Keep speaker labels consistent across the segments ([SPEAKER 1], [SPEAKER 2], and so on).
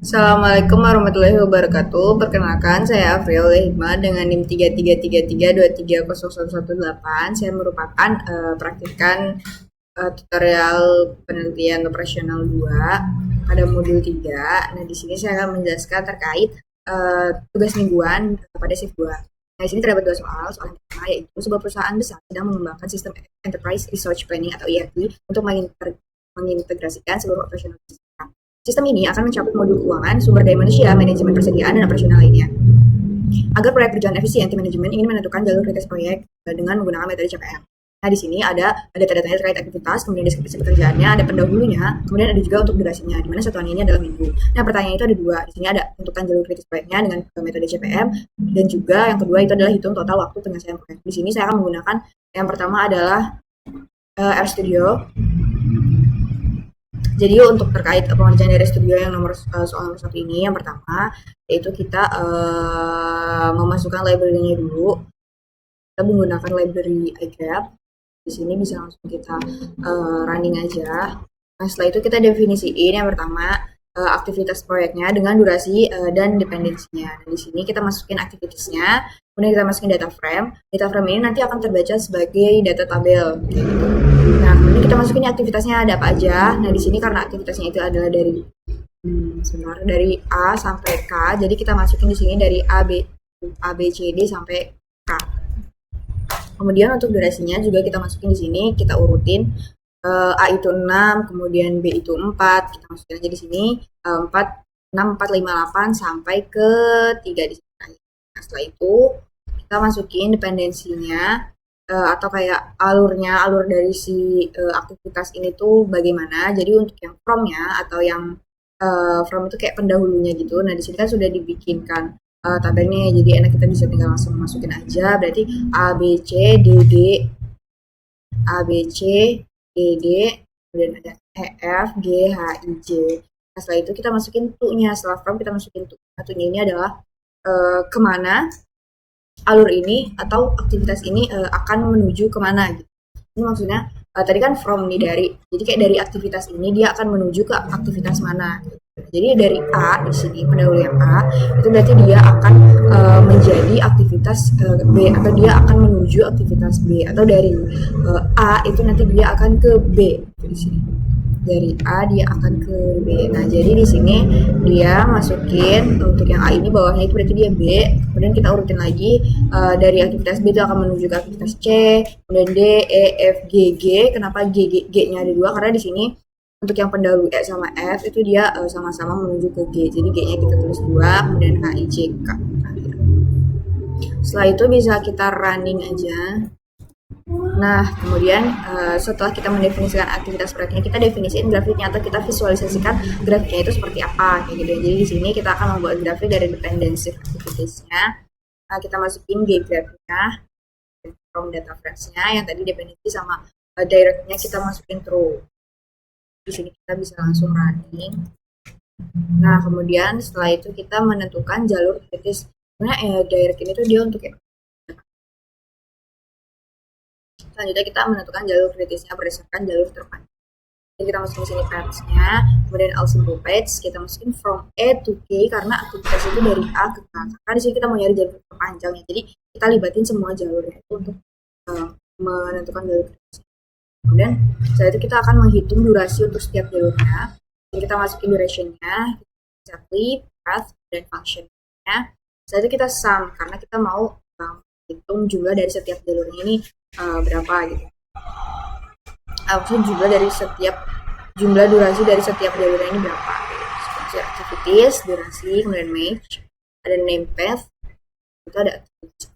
[SPEAKER 1] Assalamualaikum warahmatullahi wabarakatuh. Perkenalkan, saya Afril Hikmah dengan NIM 3333230118. Saya merupakan praktikan tutorial penelitian operasional 2 pada modul 3. Nah, di sini saya akan menjelaskan terkait tugas mingguan pada shift 2. Nah, di sini terdapat dua soal. Soal yang pertama yaitu sebuah perusahaan besar sedang mengembangkan sistem Enterprise Resource Planning atau ERP untuk mengintegrasikan seluruh operasional sistem. Sistem ini akan mencakup modul keuangan, sumber daya manusia, manajemen persediaan, dan operasional lainnya. Agar proyek berjalan efisien, tim manajemen ingin menentukan jalur kritis proyek dengan menggunakan metode CPM. Nah, di sini ada data-datanya terkait aktivitas, kemudian deskripsi pekerjaannya, ada pendahulunya, kemudian ada juga untuk durasinya, di mana satuan ini adalah minggu. Nah, pertanyaan itu ada dua. Di sini ada tentukan jalur kritis proyeknya dengan metode CPM, dan juga yang kedua itu adalah hitung total waktu penyelesaian proyek. Di sini saya akan menggunakan yang pertama adalah RStudio. Jadi untuk terkait pengerjaan dari studio yang soal nomor 1 ini, yang pertama yaitu kita memasukkan library-nya dulu. Kita menggunakan library iGraph. Di sini bisa langsung kita running aja. Nah, setelah itu kita definisiin yang pertama aktivitas proyeknya dengan durasi dan dependensinya. Nah, di sini kita masukin aktivitasnya, kemudian kita masukin data frame. Data frame ini nanti akan terbaca sebagai data tabel. Gitu. Nah, kemudian kita masukin aktivitasnya ada apa aja. Nah, di sini karena aktivitasnya itu adalah dari dari A sampai K, jadi kita masukin di sini dari A, B, C, D sampai K. Kemudian untuk durasinya juga kita masukin di sini, kita urutin. A itu 6, kemudian B itu 4, kita masukin aja di sini 4, 6, 4, 5, 8 sampai ke 3 di sini. Nah, setelah itu kita masukin dependensinya atau kayak alur dari si aktivitas ini tuh bagaimana. Jadi untuk yang from-nya atau yang from itu kayak pendahulunya gitu. Nah, di sini kan sudah dibikinkan tabelnya, jadi enak kita bisa tinggal langsung masukin aja. Berarti A, B, C, D, D, A, B, C, D, D, kemudian ada E, F, G, H, I, J. Nah, setelah itu kita masukin to-nya. Setelah from kita masukin to. To-nya ini adalah kemana alur ini atau aktivitas ini akan menuju kemana gitu. Ini maksudnya tadi kan from nih dari, jadi kayak dari aktivitas ini dia akan menuju ke aktivitas mana gitu. Jadi dari A di sini pendahulu yang A itu berarti dia akan menjadi aktivitas B, atau dia akan menuju aktivitas B, atau dari A itu nanti dia akan ke B gitu di sini. Dari A dia akan ke B. Nah, jadi di sini dia masukin untuk yang A ini bawahnya itu berarti dia B. Kemudian kita urutin lagi dari aktivitas B itu akan menuju ke aktivitas C, kemudian D, E, F, G, G. Kenapa G-nya ada dua? Karena di sini untuk yang pendahulu E sama F itu dia sama-sama menuju ke G. Jadi G-nya kita tulis 2, kemudian H, I, J, K. Setelah itu bisa kita running aja. Nah, kemudian setelah kita mendefinisikan aktivitas proyeknya, kita definisikan grafiknya atau kita visualisasikan grafiknya itu seperti apa kayak gitu. Jadi di sini kita akan membuat grafik dari dependency aktivitasnya. Nah, kita masukin G grafiknya from data frames-nya yang tadi dependensi sama directnya kita masukin true. Di sini kita bisa langsung running. Nah, kemudian setelah itu kita menentukan jalur kritis. Sebenarnya direct ini tuh dia untuk ya. Selanjutnya kita menentukan jalur kritisnya berdasarkan jalur terpanjang. Jadi kita masukin sini paths-nya, kemudian all simple paths, kita masukin from A to K karena aktivitas itu dari A ke K. Karena di sini kita mau nyari jalur terpanjangnya. Jadi kita libatin semua jalurnya itu untuk menentukan jalur kritisnya. Kemudian setelah itu kita akan menghitung durasi untuk setiap jalurnya. Jadi kita masukin duration-nya, exactly, path, dan function-nya. Setelah itu kita sum karena kita mau hitung jumlah dari setiap jalurnya ini berapa gitu. Maksudnya jumlah durasi dari setiap jalurnya ini berapa. Seperti activities, durasi, kemudian match, ada name path, itu ada activities.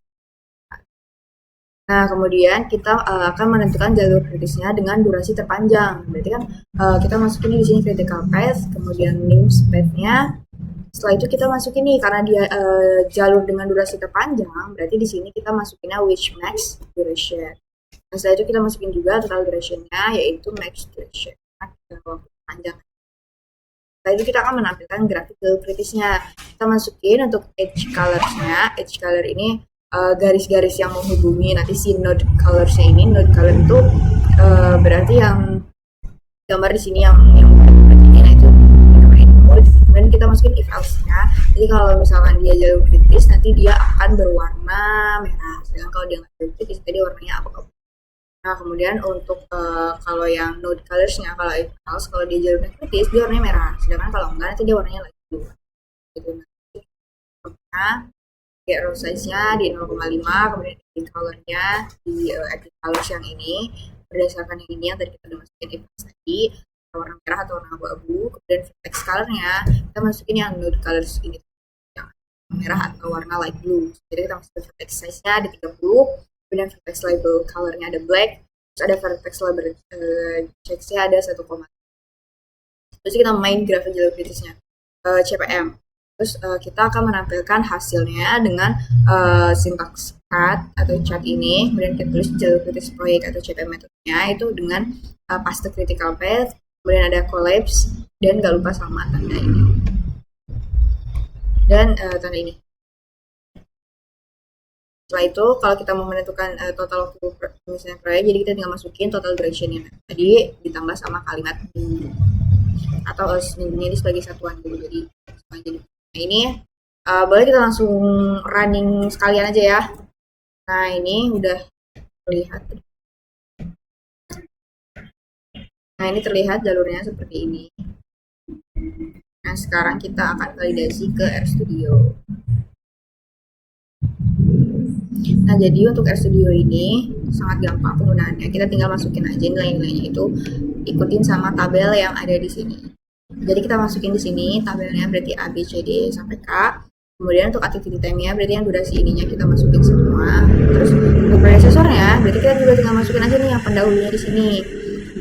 [SPEAKER 1] Nah, kemudian kita akan menentukan jalur kritisnya dengan durasi terpanjang. Berarti kan kita masukin di sini critical path, kemudian names path-nya. Setelah itu kita masukin nih karena dia jalur dengan durasi terpanjang, berarti di sini kita masukinnya which max duration. Nah, setelah itu kita masukin juga total duration-nya yaitu max duration. Waktu panjang. Setelah itu kita akan menampilkan grafik jalur kritisnya. Kita masukin untuk edge colors-nya. Edge color ini garis-garis yang menghubungi nanti si node colors-nya ini. Node color itu berarti yang gambar di sini yang berarti itu kemudian kita masuk masukin if else-nya. Jadi kalau misalkan dia jalur kritis, nanti dia akan berwarna merah. Sedangkan kalau dia nggak jalur kritis, tadi warnanya abu-abu. Nah, kemudian untuk kalau yang node colors-nya, kalau if else, kalau dia jalurnya kritis, dia warnanya merah. Sedangkan kalau enggak, nanti dia warnanya light blue. Gitu. Nah, kayak row size-nya di 0,5, kemudian edit color-nya di edit colors yang ini, berdasarkan yang ini yang tadi kita udah masukin if else tadi, warna merah atau warna abu-abu. Kemudian vertex color-nya kita masukin yang node colors ini, yang merah atau warna light blue. Jadi kita masukin vertex size-nya di 30, kemudian vertex label color-nya ada black, terus ada vertex label check-nya ada 1,5. Terus kita main grafik jalur kritisnya CPM. Terus kita akan menampilkan hasilnya dengan syntax cut atau cat ini, kemudian kita tulis jalur kritis proyek atau CPM metodenya itu dengan paste critical path, kemudian ada collapse, dan gak lupa sama tanda ini dan tanda ini. Setelah itu kalau kita mau menentukan total waktu misalnya proyek, jadi kita tinggal masukin total duration-nya tadi ditambah sama kalimat minggu atau seminggunya ini sebagai satuan dulu. Jadi nah ini boleh kita langsung running sekalian aja ya. Nah ini udah terlihat. Nah ini terlihat jalurnya seperti ini. Nah sekarang kita akan validasi ke RStudio. Nah jadi untuk RStudio ini sangat gampang penggunaannya. Kita tinggal masukin aja nilai-nilainya itu, ikutin sama tabel yang ada di sini. Jadi kita masukin di sini tabelnya berarti A, B, C, D sampai K. Kemudian untuk activity time-nya berarti yang durasi ininya kita masukin semua. Terus untuk predecessor-nya berarti kita juga tinggal masukin aja nih yang pendahulunya di sini.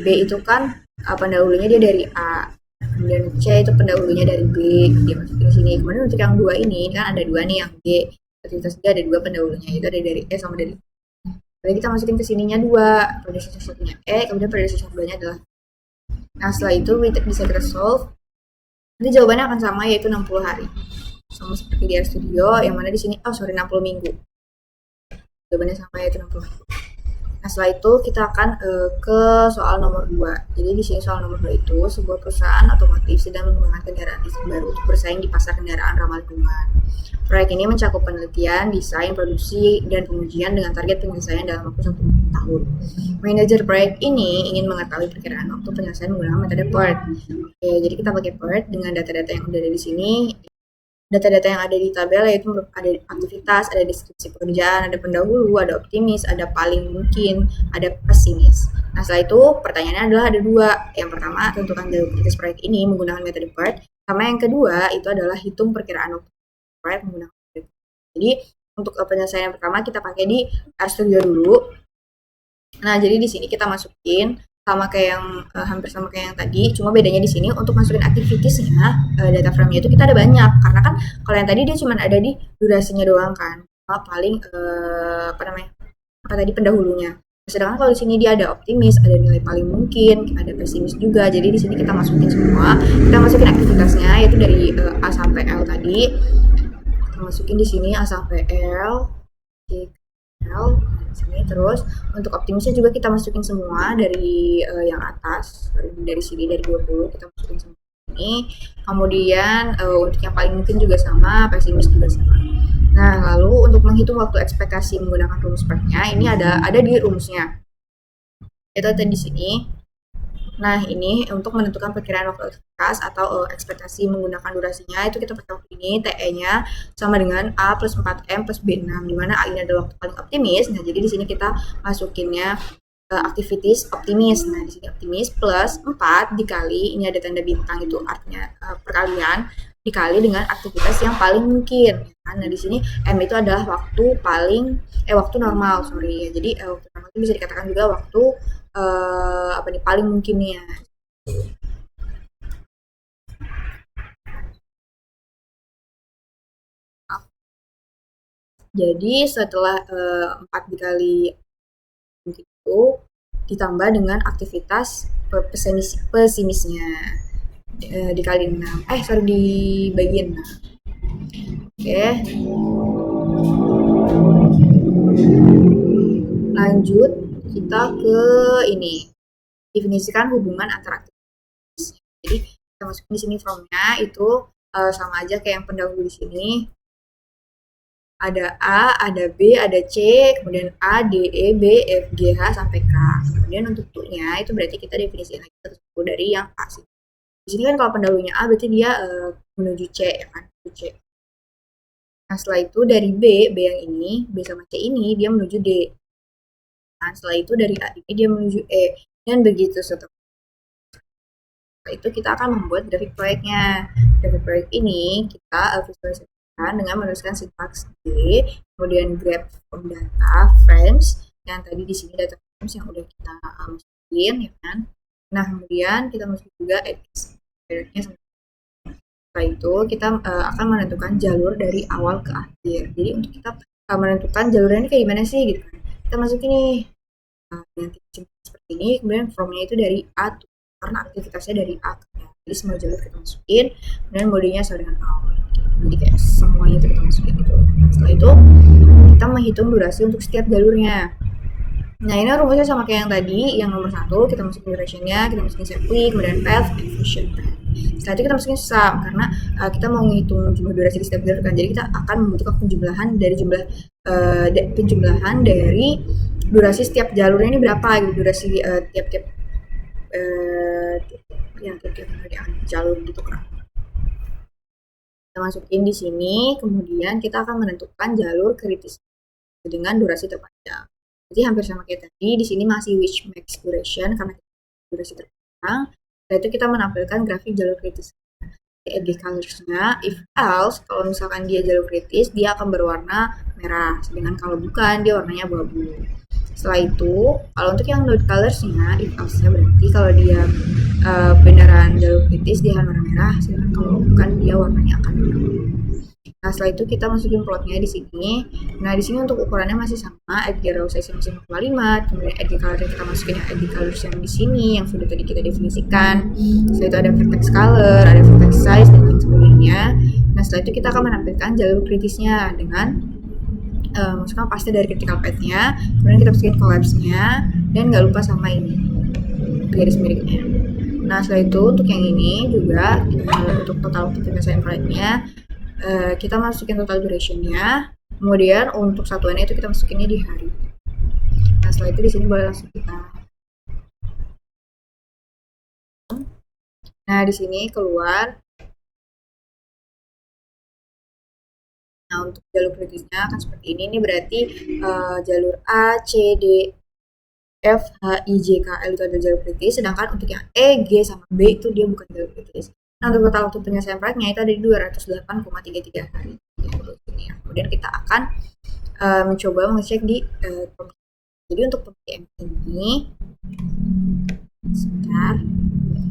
[SPEAKER 1] B itu kan pendahulunya dia dari A. Kemudian C itu pendahulunya dari B, dia masukin di sini. Kemudian untuk yang dua ini kan ada dua nih, yang G aktivitas dia ada dua pendahulunya, itu ada dari E sama dari B. Jadi kita masukin ke sininya dua, predecessor satunya E, kemudian predecessor 2-nya adalah. Nah setelah itu bisa kita solve. Nanti jawabannya akan sama, yaitu 60 hari. Sama seperti di RStudio, yang mana di sini 60 minggu. Jawabannya sama, yaitu 60 minggu. Nah setelah itu kita akan ke soal nomor 2. Jadi di sini soal nomor 2 itu sebuah perusahaan otomotif sedang mengembangkan kendaraan listrik baru untuk bersaing di pasar kendaraan ramah lingkungan. Proyek ini mencakup penelitian, desain, produksi, dan pengujian dengan target penyelesaian dalam waktu 1 tahun. Manajer proyek ini ingin mengetahui perkiraan waktu penyelesaian menggunakan metode PERT. Oke, jadi kita pakai PERT dengan data-data yang udah ada di sini. Data-data yang ada di tabel yaitu ada aktivitas, ada deskripsi pekerjaan, ada pendahulu, ada optimis, ada paling mungkin, ada pesimis. Nah setelah itu pertanyaannya adalah ada dua. Yang pertama, tentukan jalur kritis proyek ini menggunakan metode PERT. Sama yang kedua itu adalah hitung perkiraan waktu proyek menggunakan metode PERT. Jadi untuk penyelesaian yang pertama kita pakai di RStudio dulu. Nah jadi di sini kita masukin sama kayak yang hampir sama kayak yang tadi, cuma bedanya di sini untuk masukin activitiesnya, data frame-nya itu kita ada banyak, karena kan kalau yang tadi dia cuma ada di durasinya doang kan, paling pendahulunya. Sedangkan kalau di sini dia ada optimis, ada nilai paling mungkin, ada pesimis juga. Jadi di sini kita masukin semua, kita masukin aktivitasnya yaitu dari A sampai L tadi, kita masukin di sini A sampai L, sini. Terus untuk optimisnya juga kita masukin semua dari yang atas, dari sini dari 20 kita masukin semua ini. Kemudian untuk yang paling mungkin juga sama, pesimis juga sama. Nah lalu untuk menghitung waktu ekspektasi menggunakan rumus PERT-nya ini ada di rumusnya, itu ada di sini. Nah ini untuk menentukan perkiraan waktu ekspektasi atau ekspektasi menggunakan durasinya, itu kita pakai waktu ini, TE-nya sama dengan A plus 4M plus B6, dimana A ini adalah waktu paling optimis. Nah jadi di sini kita masukinnya activities optimis. Nah di sini optimis plus 4 dikali, ini ada tanda bintang itu artinya perkalian, dikali dengan aktivitas yang paling mungkin. Nah di sini M itu adalah waktu normal, sorry. Jadi waktu normal itu bisa dikatakan juga waktu paling mungkinnya. Jadi setelah 4 dikali itu ditambah dengan aktivitas pesimisnya dikali 6, dibagi 6. Oke. Lanjut kita ke ini, definisikan hubungan antara aktivitas. Jadi kita masukin di sini from-nya itu sama aja kayak yang pendahulu di sini. Ada A, ada B, ada C, kemudian A, D, E, B, F, G, H, sampai K. Kemudian untuk to-nya itu berarti kita definisikan lagi satu dari yang A sih. Di sini kan kalau pendahulunya A berarti dia menuju C ya kan, menuju C. Nah setelah itu dari B yang ini, B sama C ini dia menuju D. Nah setelah itu dari A ini dia menuju E. Dan begitu seterusnya. Setelah itu kita akan membuat grafik proyeknya. Grafik proyek ini kita visualisasikan dengan menuliskan sintaks D, kemudian grab from data frames, yang tadi di sini data frames yang udah kita masukin ya kan. Nah kemudian kita masukin juga x directnya. Setelah itu kita akan menentukan jalur dari awal ke akhir. Jadi untuk kita menentukan jalurnya ini kayak gimana sih gitu kan. Kita masukin nih yang seperti ini, kemudian formnya itu dari A to, karena aktivitasnya dari A ke B. Jadi semua jalur kita masukin, kemudian modenya sama dengan awal. Jadi kayak semuanya itu kita masukin gitu. Nah, setelah itu kita menghitung durasi untuk setiap jalurnya. Nah ini rumusnya sama kayak yang tadi, yang nomor 1 kita masukin durationnya, kita masukin circuit, kemudian path, and function path. Setelah itu kita masukin sum, karena kita mau menghitung jumlah durasi di setiap jalur kan, jadi kita akan membutuhkan penjumlahan dari durasi setiap jalurnya ini berapa gitu, durasi tiap-tiap jalur gitu kan. Kita masukin di sini, kemudian kita akan menentukan jalur kritis dengan durasi terpanjang. Jadi hampir sama kayak tadi, di sini masih which max duration karena durasi terpanjang. Setelah itu kita menampilkan grafik jalur kritis. Edge colors-nya, if else, kalau misalkan dia jalur kritis, dia akan berwarna merah. Sedangkan kalau bukan, dia warnanya abu-abu. Setelah itu, kalau untuk yang node colors-nya, if else-nya berarti kalau dia beneran jalur kritis, dia akan warna merah. Sedangkan kalau bukan, dia warnanya akan biru. Nah setelah itu kita masukin plotnya di sini. Nah di sini untuk ukurannya masih sama, edge row size masih 0,5. Kemudian edge color kita masukin yang edge colors yang di sini yang sudah tadi kita definisikan. Setelah itu ada vertex color, ada vertex size dan lain sebagainya. Nah setelah itu kita akan menampilkan jalur kritisnya dengan masukkan paste dari critical path-nya. Kemudian kita masukin collapse-nya dan nggak lupa sama ini garis miringnya. Nah setelah itu untuk yang ini juga untuk total penyelesaian proyeknya, kita masukin total duration-nya, kemudian untuk satuannya itu kita masukinnya di hari. Nah setelah itu di sini boleh langsung kita. Nah di sini keluar. Nah untuk jalur kritisnya akan seperti ini. Ini berarti jalur A, C, D, F, H, I, J, K, L itu ada jalur kritis, sedangkan untuk yang E, G, sama B itu dia bukan jalur kritis. Nah, untuk total waktu penyelesaian proyeknya itu ada di 208,33 hari. Kemudian kita akan mencoba mengecek di jadi untuk PubQM ini sebentar.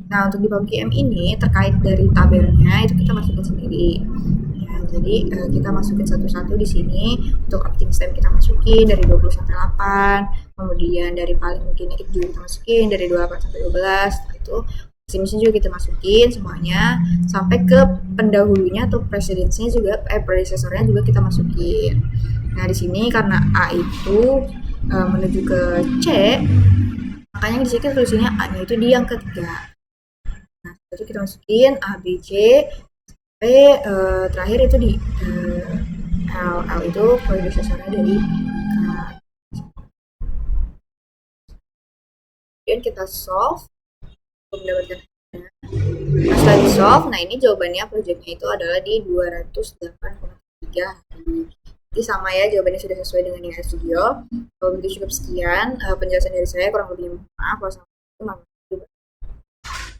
[SPEAKER 1] Nah, untuk di PubQM ini terkait dari tabelnya itu kita masukin sendiri. Ya, jadi kita masukin satu-satu di sini. Untuk optimis time kita masukin dari 20 sampai 8. Kemudian dari paling mungkin itu juga kita masukin dari 28 sampai 12. Setelah itu mesin juga kita masukin semuanya sampai ke pendahulunya atau presidensinya juga predecessornya juga kita masukin. Nah di sini karena A itu menuju ke C, makanya di sini tulisannya A-nya itu di yang ketiga. Nah itu kita masukin A, B, C sampai terakhir itu di L itu predecessornya dari K. Kemudian kita solve mendapatkan setelah di solve, nah ini jawabannya proyeknya itu adalah di 208,3 hari. Jadi sama ya, jawabannya sudah sesuai dengan yang studio. Kalau begitu cukup sekian penjelasan dari saya, kurang lebih maaf. Wassalamualaikum warahmatullahi wabarakatuh.